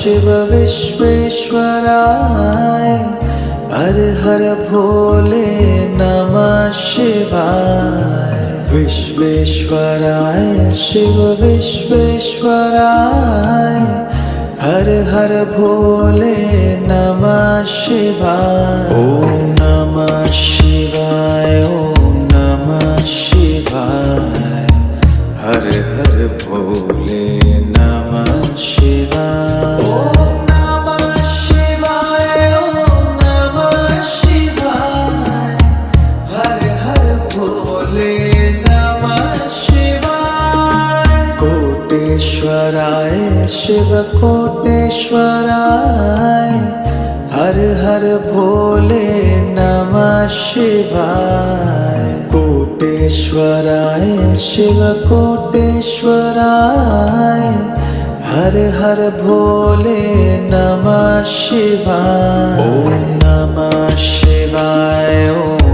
शिव विश्वेश्वराय हर हर भोले नमः शिवाय। विश्वेश्वराय शिव विश्वेश्वराय हर हर भोले नमः शिवाय। ओम नमः शिवाय ओम नमः शिवाय हर हर भोले नमः शिवाय। ओम नमः शिवाय ओम नमः शिवाय हर हर भोले नमः शिवाय। कोटेश्वराय शिव कोटेश्वराय हर हर भोले नमः शिवाय। कोटेश्वराय शिव कोटेश्वराय हर हर भोले नमः शिवाय। ओम नमः शिवाय ओम